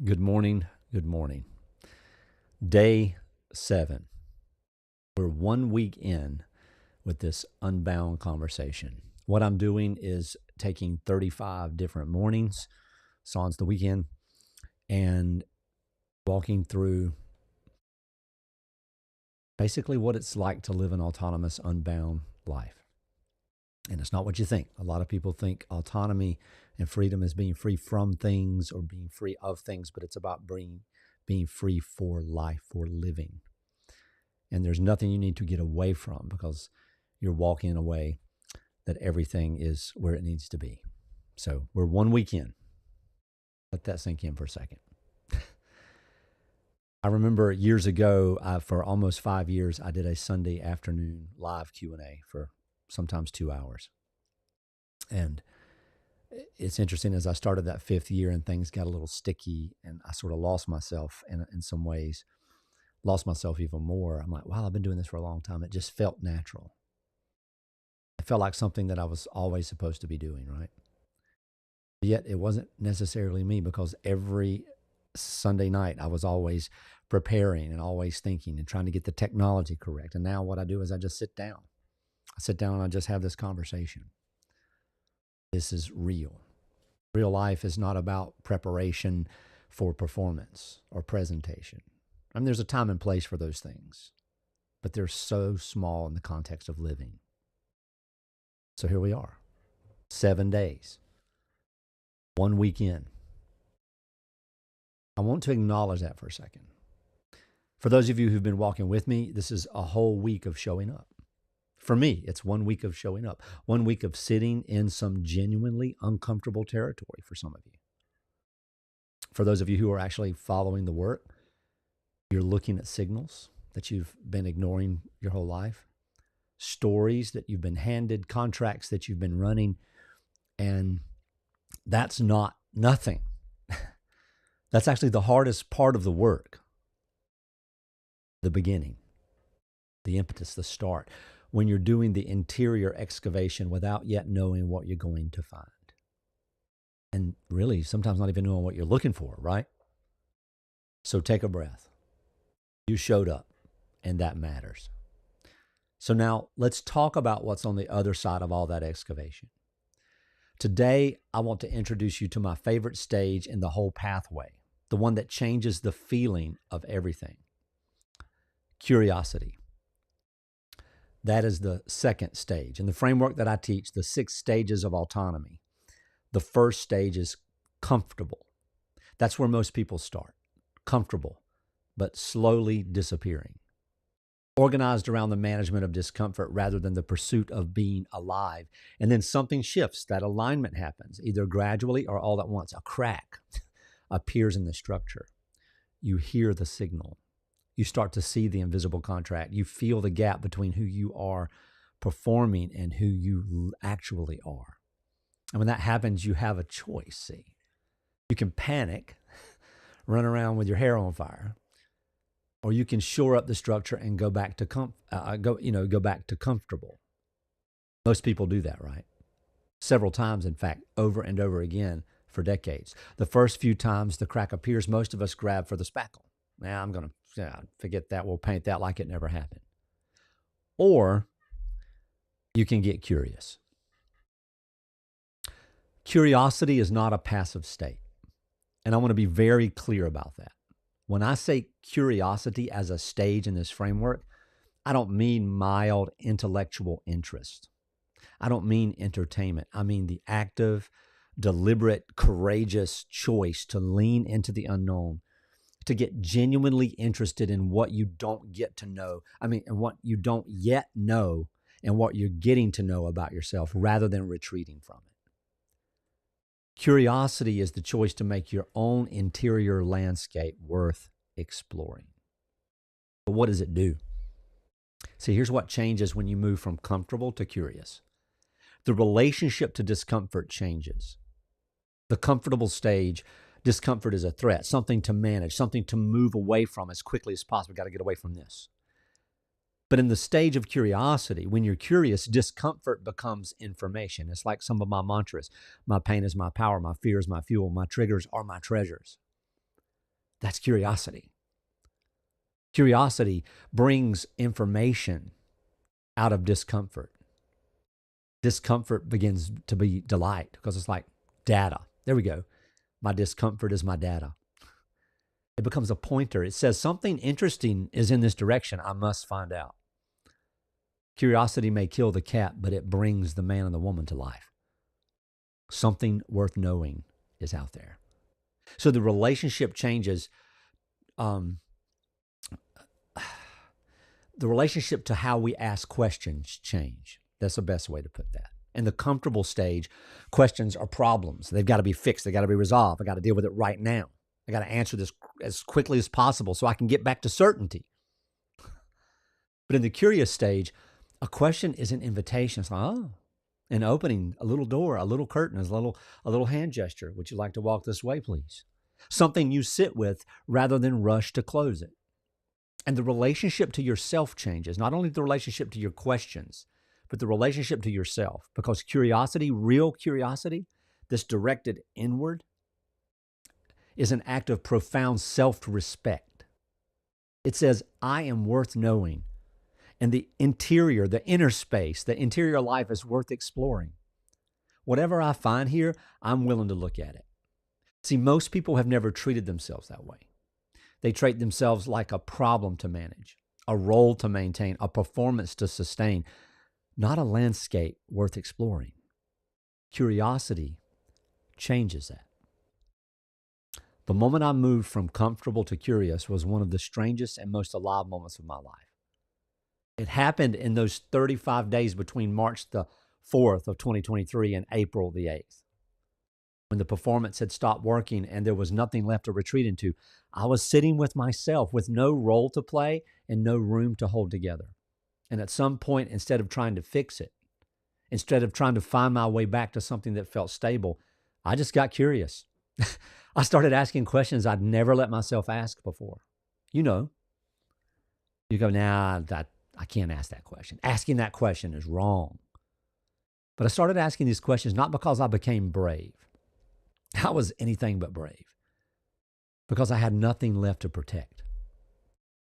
Good morning. Good morning. Day 7. We're 1 week in with this Unbound conversation. What I'm doing is taking 35 different mornings, sans the weekend, and walking through basically what it's like to live an autonomous, unbound life. And it's not what you think. A lot of people think autonomy and freedom is being free from things or being free of things, but it's about being free for life, for living. And there's nothing you need to get away from because you're walking in a way that everything is where it needs to be. So we're 1 week in. Let that sink in for a second. I remember years ago, for almost 5 years, I did a Sunday afternoon live Q&A for sometimes 2 hours. And it's interesting, as I started that 5th year and things got a little sticky and I sort of lost myself in some ways, lost myself even more. I'm like, wow, I've been doing this for a long time. It just felt natural. It felt like something that I was always supposed to be doing, right? Yet it wasn't necessarily me, because every Sunday night I was always preparing and always thinking and trying to get the technology correct. And now what I do is I just sit down. I sit down and I just have this conversation. This is real. Real life is not about preparation for performance or presentation. I mean, there's a time and place for those things, but they're so small in the context of living. So here we are, 7 days, 1 week in. I want to acknowledge that for a second. For those of you who've been walking with me, this is a whole week of showing up. For me, it's 1 week of showing up, 1 week of sitting in some genuinely uncomfortable territory for some of you. For those of you who are actually following the work, you're looking at signals that you've been ignoring your whole life, stories that you've been handed, contracts that you've been running, and that's not nothing. That's actually the hardest part of the work, the beginning, the impetus, the start, when you're doing the interior excavation without yet knowing what you're going to find. And really, sometimes not even knowing what you're looking for, right? So take a breath. You showed up, and that matters. So now let's talk about what's on the other side of all that excavation. Today, I want to introduce you to my favorite stage in the whole pathway, the one that changes the feeling of everything. Curiosity. That is the second stage. In the framework that I teach, the 6 stages of autonomy, the first stage is comfortable. That's where most people start. Comfortable, but slowly disappearing. Organized around the management of discomfort rather than the pursuit of being alive. And then something shifts. That alignment happens, either gradually or all at once. A crack appears in the structure. You hear the signal. You start to see the invisible contract. You feel the gap between who you are performing and who you actually are. And when that happens, you have a choice, see. You can panic, run around with your hair on fire, or you can shore up the structure and go back to go back to comfortable. Most people do that, right? Several times, in fact, over and over again for decades. The first few times the crack appears, most of us grab for the spackle. Now I'm going to forget that. We'll paint that like it never happened. Or you can get curious. Curiosity is not a passive state. And I want to be very clear about that. When I say curiosity as a stage in this framework, I don't mean mild intellectual interest. I don't mean entertainment. I mean the active, deliberate, courageous choice to lean into the unknown, to get genuinely interested in what you don't get to know. And what you don't yet know and what you're getting to know about yourself rather than retreating from it. Curiosity is the choice to make your own interior landscape worth exploring. But what does it do? See, here's what changes when you move from comfortable to curious. The relationship to discomfort changes. The comfortable stage, discomfort is a threat, something to manage, something to move away from as quickly as possible. Got to get away from this. But in the stage of curiosity, when you're curious, discomfort becomes information. It's like some of my mantras. My pain is my power. My fear is my fuel. My triggers are my treasures. That's curiosity. Curiosity brings information out of discomfort. Discomfort begins to be delight because it's like data. There we go. My discomfort is my data. It becomes a pointer. It says something interesting is in this direction. I must find out. Curiosity may kill the cat, but it brings the man and the woman to life. Something worth knowing is out there. So the relationship changes. The relationship to how we ask questions change. That's the best way to put that. In the comfortable stage, questions are problems. They've got to be fixed. They've got to be resolved. I got to deal with it right now. I got to answer this as quickly as possible so I can get back to certainty. But in the curious stage, a question is an invitation. It's like, oh, an opening, a little door, a little curtain, a little hand gesture. Would you like to walk this way, please? Something you sit with rather than rush to close it. And the relationship to yourself changes, not only the relationship to your questions, but the relationship to yourself. Because curiosity, real curiosity, that's directed inward, is an act of profound self-respect. It says, I am worth knowing. And the interior, the inner space, the interior life is worth exploring. Whatever I find here, I'm willing to look at it. See, most people have never treated themselves that way. They treat themselves like a problem to manage, a role to maintain, a performance to sustain, not a landscape worth exploring. Curiosity changes that. The moment I moved from comfortable to curious was one of the strangest and most alive moments of my life. It happened in those 35 days between March the 4th of 2023 and April the 8th. When the performance had stopped working and there was nothing left to retreat into, I was sitting with myself with no role to play and no room to hold together. And at some point, instead of trying to fix it, instead of trying to find my way back to something that felt stable, I just got curious. I started asking questions I'd never let myself ask before. You know, you go, nah, I can't ask that question. Asking that question is wrong. But I started asking these questions not because I became brave. I was anything but brave because I had nothing left to protect.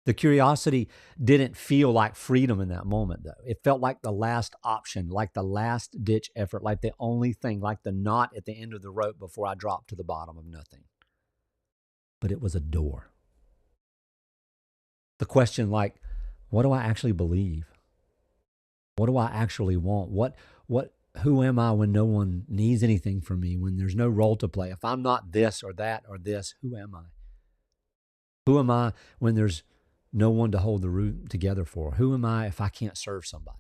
The curiosity didn't feel like freedom in that moment, though. It felt like the last option, like the last ditch effort, like the only thing, like the knot at the end of the rope before I dropped to the bottom of nothing. But it was a door. The question like, what do I actually believe? What do I actually want? Who am I when no one needs anything from me, when there's no role to play? If I'm not this or that or this, who am I? Who am I when there's no one to hold the room together for? Who am I if I can't serve somebody?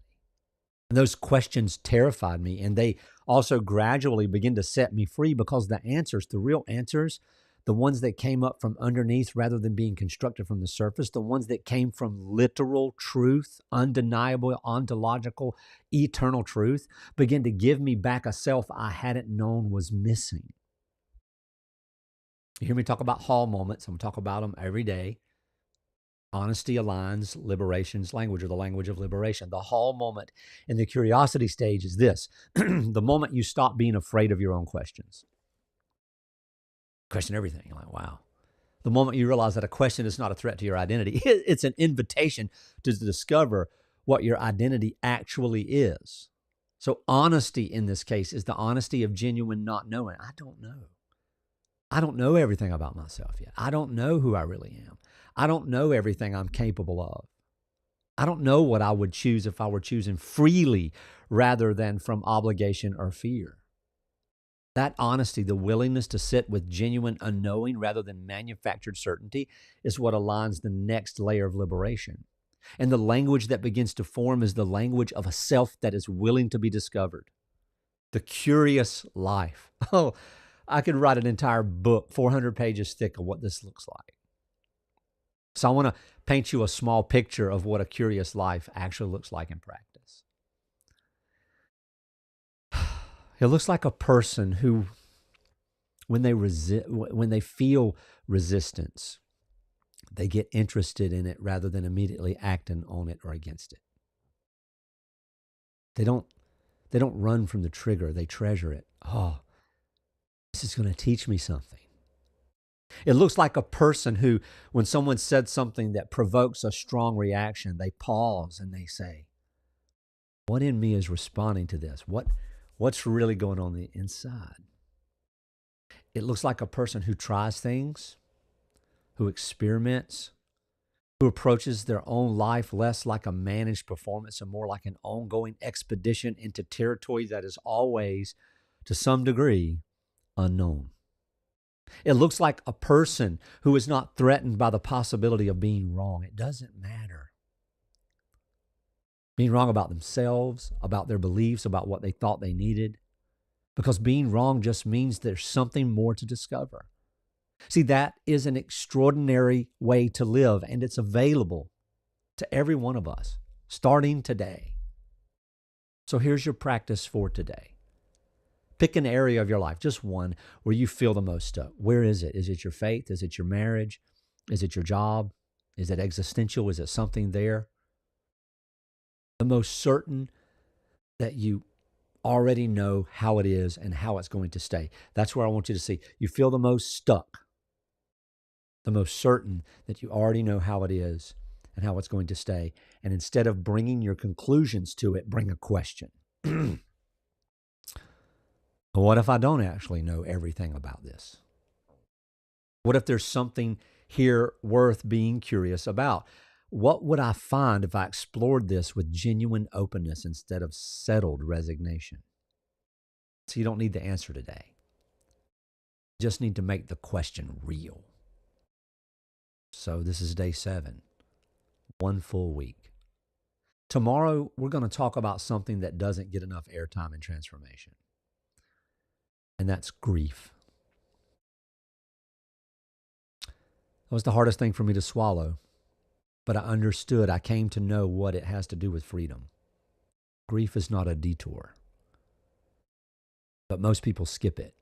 And those questions terrified me, and they also gradually begin to set me free because the answers, the real answers, the ones that came up from underneath rather than being constructed from the surface, the ones that came from literal truth, undeniable, ontological, eternal truth, begin to give me back a self I hadn't known was missing. You hear me talk about hall moments. I'm going to talk about them every day. Honesty aligns liberation's language, or the language of liberation. The hall moment in the curiosity stage is this. The moment you stop being afraid of your own questions. Question everything. You're like, wow. The moment you realize that a question is not a threat to your identity, it's an invitation to discover what your identity actually is. So honesty in this case is the honesty of genuine not knowing. I don't know. I don't know everything about myself yet. I don't know who I really am. I don't know everything I'm capable of. I don't know what I would choose if I were choosing freely rather than from obligation or fear. That honesty, the willingness to sit with genuine unknowing rather than manufactured certainty, is what aligns the next layer of liberation. And the language that begins to form is the language of a self that is willing to be discovered. The curious life. Oh, I could write an entire book, 400 pages thick, of what this looks like. So I want to paint you a small picture of what a curious life actually looks like in practice. It looks like a person who, when they feel resistance, they get interested in it rather than immediately acting on it or against it. They don't run from the trigger, they treasure it. Oh, this is going to teach me something. It looks like a person who, when someone said something that provokes a strong reaction, they pause and they say, what in me is responding to this? What's really going on the inside? It looks like a person who tries things, who experiments, who approaches their own life less like a managed performance and more like an ongoing expedition into territory that is always, to some degree, unknown. It looks like a person who is not threatened by the possibility of being wrong. It doesn't matter. Being wrong about themselves, about their beliefs, about what they thought they needed. Because being wrong just means there's something more to discover. See, that is an extraordinary way to live, and it's available to every one of us, starting today. So here's your practice for today. Pick an area of your life, just one, where you feel the most stuck. Where is it? Is it your faith? Is it your marriage? Is it your job? Is it existential? Is it something there? The most certain that you already know how it is and how it's going to stay. That's where I want you to see. You feel the most stuck, the most certain that you already know how it is and how it's going to stay. And instead of bringing your conclusions to it, bring a question. What if I don't actually know everything about this? What if there's something here worth being curious about? What would I find if I explored this with genuine openness instead of settled resignation? So you don't need the answer today. You just need to make the question real. So this is day 7, one full week. Tomorrow, we're going to talk about something that doesn't get enough airtime in transformation, and that's grief. That was the hardest thing for me to swallow, but I understood. I came to know what it has to do with freedom. Grief is not a detour, but most people skip it.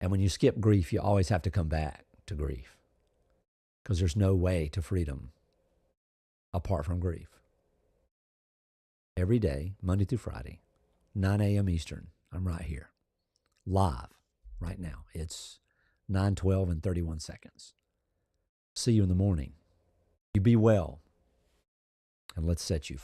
And when you skip grief, you always have to come back to grief because there's no way to freedom apart from grief. Every day, Monday through Friday, 9 a.m. Eastern, I'm right here, live right now. It's 9:12 and 31 seconds. See you in the morning. You be well, and let's set you